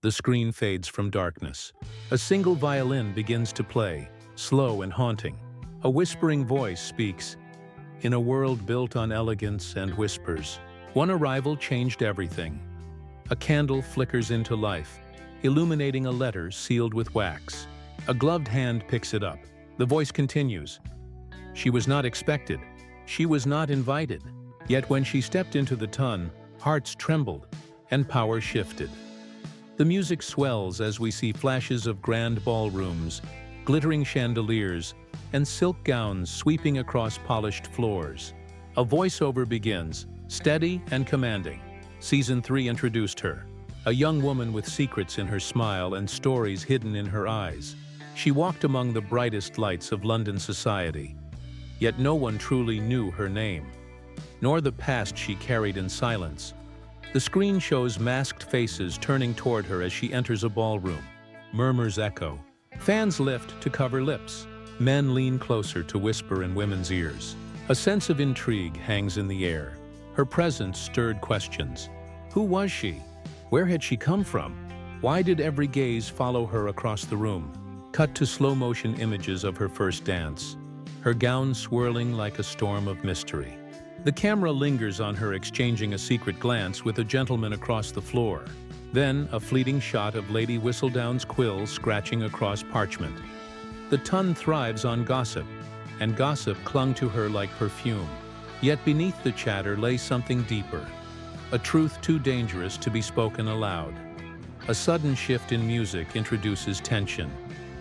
The screen fades from darkness. A single violin begins to play, slow and haunting. A whispering voice speaks. In a world built on elegance and whispers, one arrival changed everything. A candle flickers into life, illuminating a letter sealed with wax. A gloved hand picks it up. The voice continues. She was not expected. She was not invited. Yet when she stepped into the tun, hearts trembled and power shifted. The music swells as we see flashes of grand ballrooms, glittering chandeliers, and silk gowns sweeping across polished floors. A voiceover begins, steady and commanding. Season 3 introduced her, a young woman with secrets in her smile and stories hidden in her eyes. She walked among the brightest lights of London society, yet no one truly knew her name, nor the past she carried in silence. The screen shows masked faces turning toward her as she enters a ballroom. Murmurs echo. Fans lift to cover lips. Men lean closer to whisper in women's ears. A sense of intrigue hangs in the air. Her presence stirred questions. Who was she? Where had she come from? Why did every gaze follow her across the room? Cut to slow-motion images of her first dance, her gown swirling like a storm of mystery. The camera lingers on her exchanging a secret glance with a gentleman across the floor. Then, a fleeting shot of Lady Whistledown's quill scratching across parchment. The tun thrives on gossip, and gossip clung to her like perfume. Yet beneath the chatter lay something deeper, a truth too dangerous to be spoken aloud. A sudden shift in music introduces tension.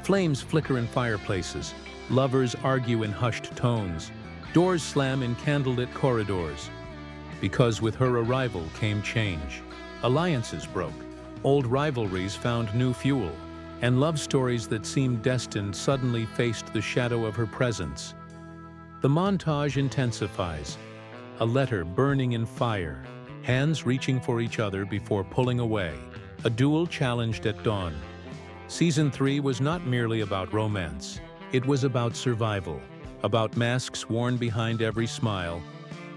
Flames flicker in fireplaces, lovers argue in hushed tones, doors slam in candlelit corridors. Because with her arrival came change. Alliances broke, old rivalries found new fuel, and love stories that seemed destined suddenly faced the shadow of her presence. The montage intensifies, a letter burning in fire, hands reaching for each other before pulling away, a duel challenged at dawn. Season 3 was not merely about romance. It was about survival, about masks worn behind every smile,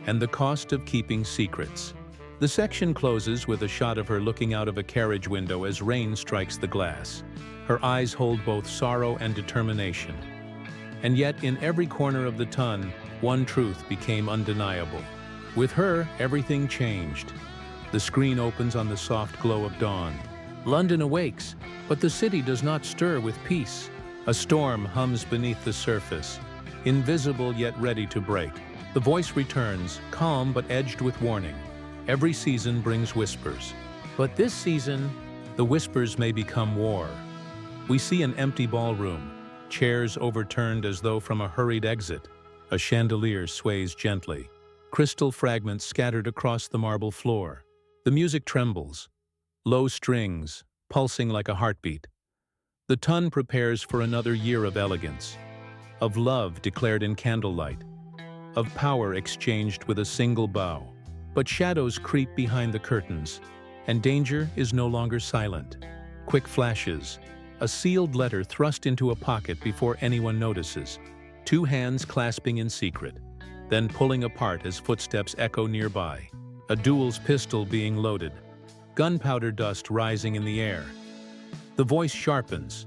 and the cost of keeping secrets. The section closes with a shot of her looking out of a carriage window as rain strikes the glass. Her eyes hold both sorrow and determination. And yet, in every corner of the tun, one truth became undeniable. With her, everything changed. The screen opens on the soft glow of dawn. London awakes, but the city does not stir with peace. A storm hums beneath the surface, invisible yet ready to break. The voice returns, calm but edged with warning. Every season brings whispers. But this season, the whispers may become war. We see an empty ballroom, chairs overturned as though from a hurried exit. A chandelier sways gently, crystal fragments scattered across the marble floor. The music trembles, low strings, pulsing like a heartbeat. The tun prepares for another year of elegance, of love declared in candlelight, of power exchanged with a single bow. But shadows creep behind the curtains, and danger is no longer silent. Quick flashes, a sealed letter thrust into a pocket before anyone notices, two hands clasping in secret, then pulling apart as footsteps echo nearby. A duel's pistol being loaded, gunpowder dust rising in the air. The voice sharpens.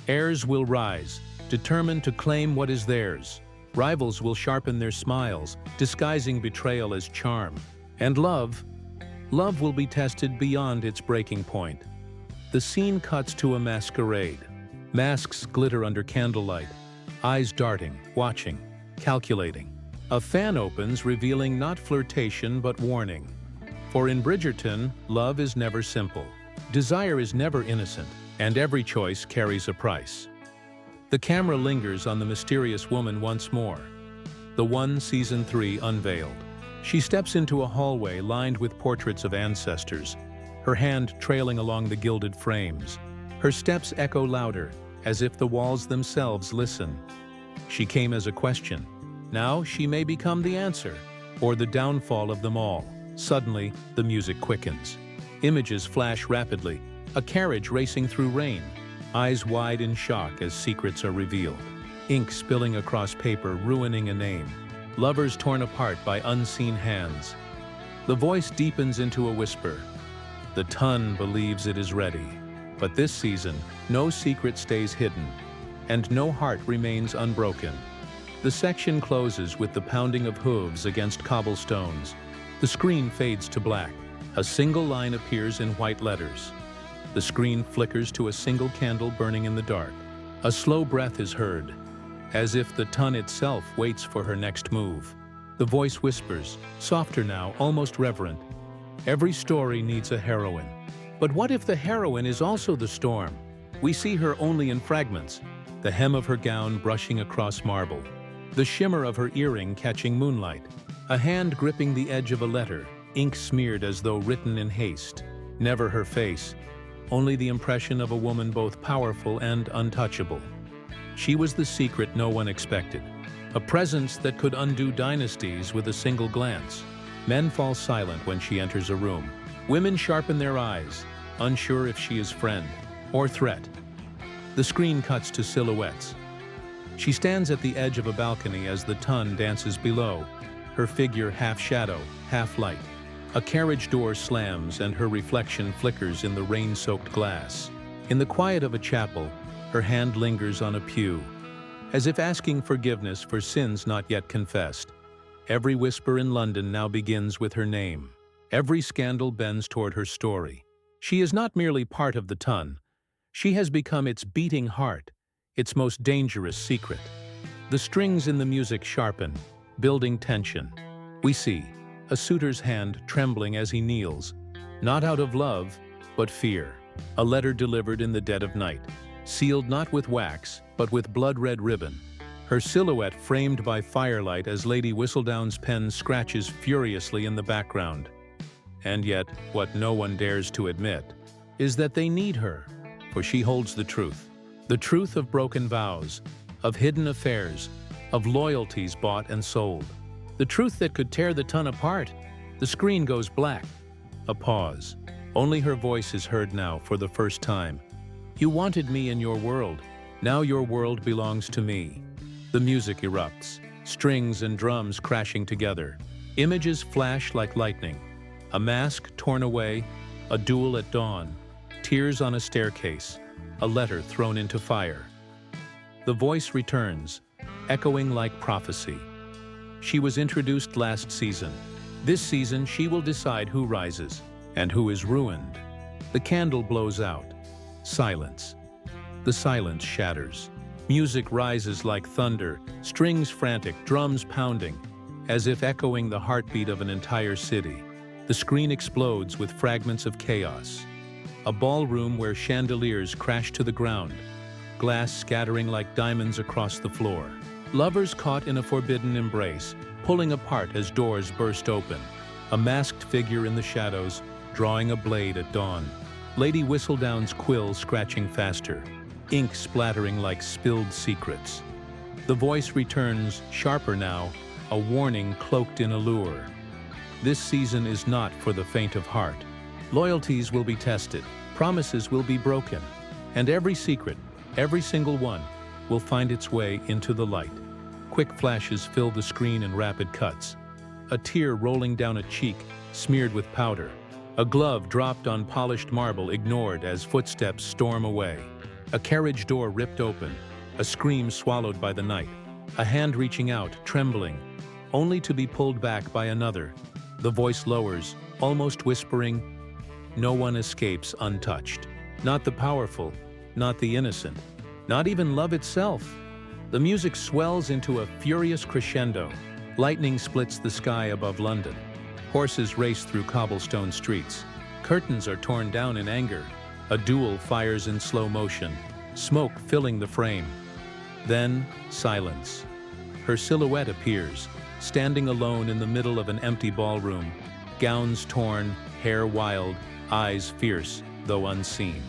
Heirs will rise, determined to claim what is theirs. Rivals will sharpen their smiles, disguising betrayal as charm. And love will be tested beyond its breaking point. The scene cuts to a masquerade. Masks glitter under candlelight, eyes darting, watching, calculating. A fan opens, revealing not flirtation but warning. For in Bridgerton, love is never simple. Desire is never innocent, and every choice carries a price. The camera lingers on the mysterious woman once more. The one Season 3 unveiled. She steps into a hallway lined with portraits of ancestors, her hand trailing along the gilded frames. Her steps echo louder, as if the walls themselves listen. She came as a question. Now she may become the answer, or the downfall of them all. Suddenly, the music quickens. Images flash rapidly, a carriage racing through rain, eyes wide in shock as secrets are revealed. Ink spilling across paper, ruining a name. Lovers torn apart by unseen hands. The voice deepens into a whisper. The tun believes it is ready. But this season, no secret stays hidden, and no heart remains unbroken. The section closes with the pounding of hooves against cobblestones. The screen fades to black. A single line appears in white letters. The screen flickers to a single candle burning in the dark. A slow breath is heard, as if the ton itself waits for her next move. The voice whispers, softer now, almost reverent. Every story needs a heroine. But what if the heroine is also the storm? We see her only in fragments, the hem of her gown brushing across marble, the shimmer of her earring catching moonlight, a hand gripping the edge of a letter, ink smeared as though written in haste. Never her face, only the impression of a woman both powerful and untouchable. She was the secret no one expected, a presence that could undo dynasties with a single glance. Men fall silent when she enters a room. Women sharpen their eyes, unsure if she is friend or threat. The screen cuts to silhouettes. She stands at the edge of a balcony as the ton dances below, her figure half shadow, half light. A carriage door slams and her reflection flickers in the rain-soaked glass. In the quiet of a chapel, her hand lingers on a pew, as if asking forgiveness for sins not yet confessed. Every whisper in London now begins with her name. Every scandal bends toward her story. She is not merely part of the ton. She has become its beating heart, its most dangerous secret. The strings in the music sharpen, building tension. We see a suitor's hand trembling as he kneels, not out of love, but fear. A letter delivered in the dead of night, sealed not with wax, but with blood-red ribbon. Her silhouette framed by firelight as Lady Whistledown's pen scratches furiously in the background. And yet, what no one dares to admit is that they need her, for she holds the truth of broken vows, of hidden affairs, of loyalties bought and sold. The truth that could tear the ton apart. The screen goes black. A pause. Only her voice is heard now for the first time. You wanted me in your world. Now your world belongs to me. The music erupts, strings and drums crashing together. Images flash like lightning. A mask torn away, a duel at dawn, tears on a staircase, a letter thrown into fire. The voice returns, echoing like prophecy. She was introduced last season. This season she will decide who rises and who is ruined. The candle blows out. Silence. The silence shatters. Music rises like thunder, strings frantic, drums pounding, as if echoing the heartbeat of an entire city. The screen explodes with fragments of chaos. A ballroom where chandeliers crash to the ground, glass scattering like diamonds across the floor. Lovers caught in a forbidden embrace, pulling apart as doors burst open. A masked figure in the shadows, drawing a blade at dawn. Lady Whistledown's quill scratching faster, ink splattering like spilled secrets. The voice returns, sharper now, a warning cloaked in allure. This season is not for the faint of heart. Loyalties will be tested, promises will be broken, and every secret, every single one, will find its way into the light. Quick flashes fill the screen in rapid cuts. A tear rolling down a cheek, smeared with powder. A glove dropped on polished marble ignored as footsteps storm away. A carriage door ripped open, a scream swallowed by the night. A hand reaching out, trembling, only to be pulled back by another. The voice lowers, almost whispering, no one escapes untouched. Not the powerful, not the innocent, not even love itself. The music swells into a furious crescendo. Lightning splits the sky above London. Horses race through cobblestone streets. Curtains are torn down in anger. A duel fires in slow motion, smoke filling the frame. Then, silence. Her silhouette appears, standing alone in the middle of an empty ballroom, gowns torn, hair wild, eyes fierce, though unseen.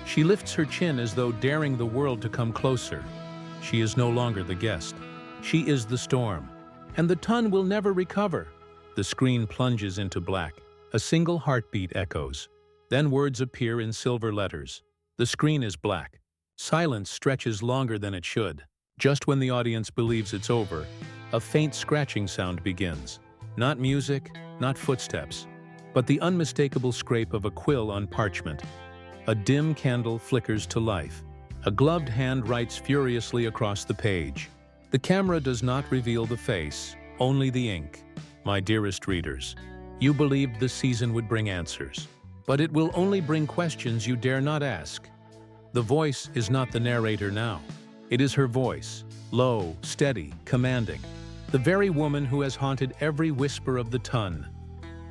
She lifts her chin as though daring the world to come closer. She is no longer the guest. She is the storm, and the ton will never recover. The screen plunges into black. A single heartbeat echoes. Then words appear in silver letters. The screen is black. Silence stretches longer than it should. Just when the audience believes it's over, a faint scratching sound begins. Not music, not footsteps, but the unmistakable scrape of a quill on parchment. A dim candle flickers to life. A gloved hand writes furiously across the page. The camera does not reveal the face, only the ink. My dearest readers, you believed the season would bring answers, but it will only bring questions you dare not ask. The voice is not the narrator now. It is her voice, low, steady, commanding. The very woman who has haunted every whisper of the ton.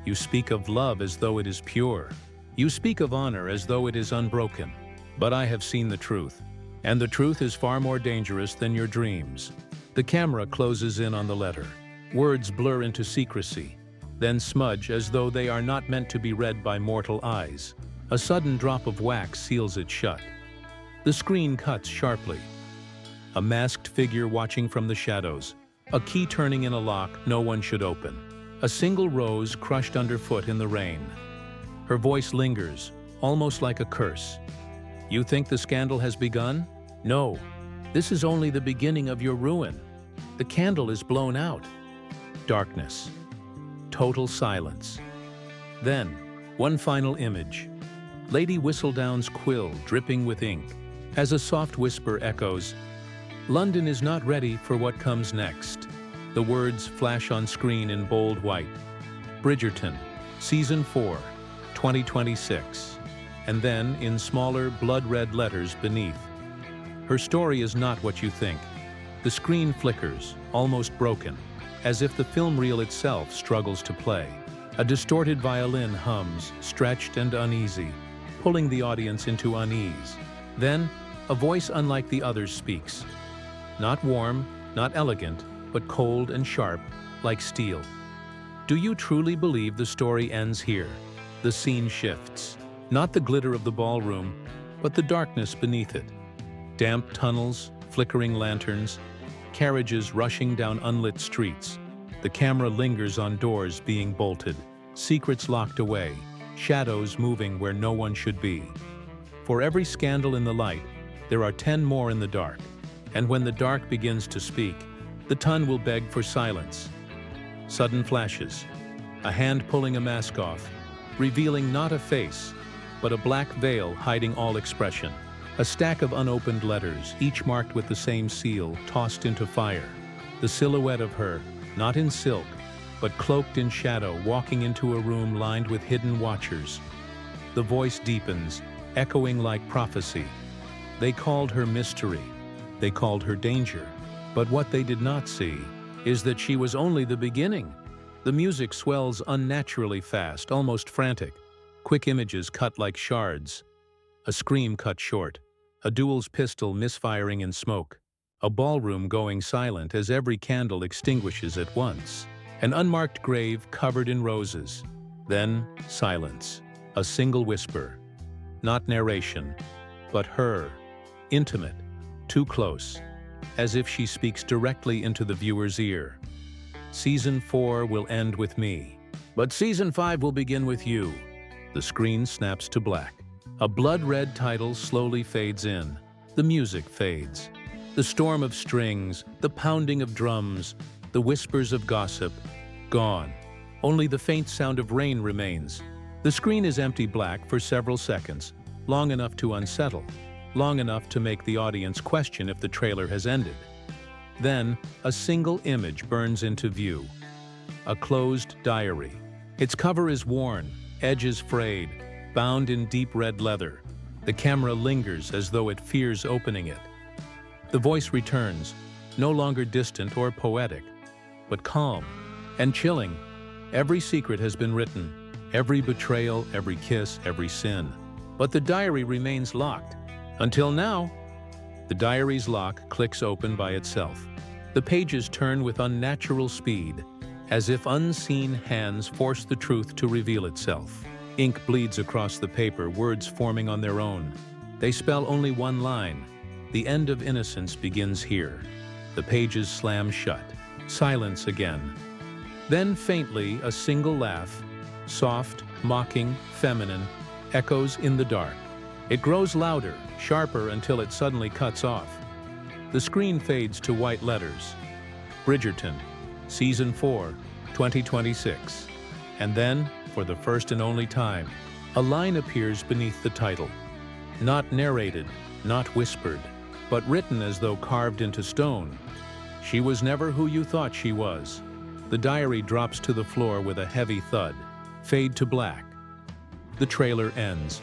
You speak of love as though it is pure. You speak of honor as though it is unbroken. But I have seen the truth, and the truth is far more dangerous than your dreams. The camera closes in on the letter. Words blur into secrecy, then smudge as though they are not meant to be read by mortal eyes. A sudden drop of wax seals it shut. The screen cuts sharply. A masked figure watching from the shadows. A key turning in a lock no one should open. A single rose crushed underfoot in the rain. Her voice lingers, almost like a curse. You think the scandal has begun? No, this is only the beginning of your ruin. The candle is blown out. Darkness. Total silence. Then, one final image. Lady Whistledown's quill dripping with ink. As a soft whisper echoes, London is not ready for what comes next. The words flash on screen in bold white. Bridgerton, Season 4, 2026. And then, in smaller, blood-red letters beneath. Her story is not what you think. The screen flickers, almost broken, as if the film reel itself struggles to play. A distorted violin hums, stretched and uneasy, pulling the audience into unease. Then, a voice unlike the others speaks. Not warm, not elegant, but cold and sharp, like steel. Do you truly believe the story ends here? The scene shifts. Not the glitter of the ballroom, but the darkness beneath it. Damp tunnels, flickering lanterns, carriages rushing down unlit streets. The camera lingers on doors being bolted, secrets locked away, shadows moving where no one should be. For every scandal in the light, there are 10 more in the dark. And when the dark begins to speak, the ton will beg for silence. Sudden flashes, a hand pulling a mask off, revealing not a face, but a black veil hiding all expression. A stack of unopened letters, each marked with the same seal, tossed into fire. The silhouette of her, not in silk, but cloaked in shadow, walking into a room lined with hidden watchers. The voice deepens, echoing like prophecy. They called her mystery. They called her danger. But what they did not see is that she was only the beginning. The music swells unnaturally fast, almost frantic. Quick images cut like shards. A scream cut short. A duel's pistol misfiring in smoke. A ballroom going silent as every candle extinguishes at once. An unmarked grave covered in roses. Then, silence. A single whisper. Not narration, but her. Intimate. Too close. As if she speaks directly into the viewer's ear. Season 4 will end with me. But Season 5 will begin with you. The screen snaps to black. A blood-red title slowly fades in. The music fades. The storm of strings, the pounding of drums, the whispers of gossip, gone. Only the faint sound of rain remains. The screen is empty black for several seconds, long enough to unsettle, long enough to make the audience question if the trailer has ended. Then, a single image burns into view. A closed diary. Its cover is worn, edges frayed, bound in deep red leather. The camera lingers as though it fears opening it. The voice returns, no longer distant or poetic, but calm and chilling. Every secret has been written, every betrayal, every kiss, every sin. But the diary remains locked. Until now. The diary's lock clicks open by itself. The pages turn with unnatural speed, as if unseen hands force the truth to reveal itself. Ink bleeds across the paper, words forming on their own. They spell only one line. The end of innocence begins here. The pages slam shut. Silence again. Then faintly, a single laugh, soft, mocking, feminine, echoes in the dark. It grows louder, sharper until it suddenly cuts off. The screen fades to white letters. Bridgerton, Season 4, 2026. And then, for the first and only time, a line appears beneath the title. Not narrated, not whispered, but written as though carved into stone. She was never who you thought she was. The diary drops to the floor with a heavy thud. Fade to black. The trailer ends.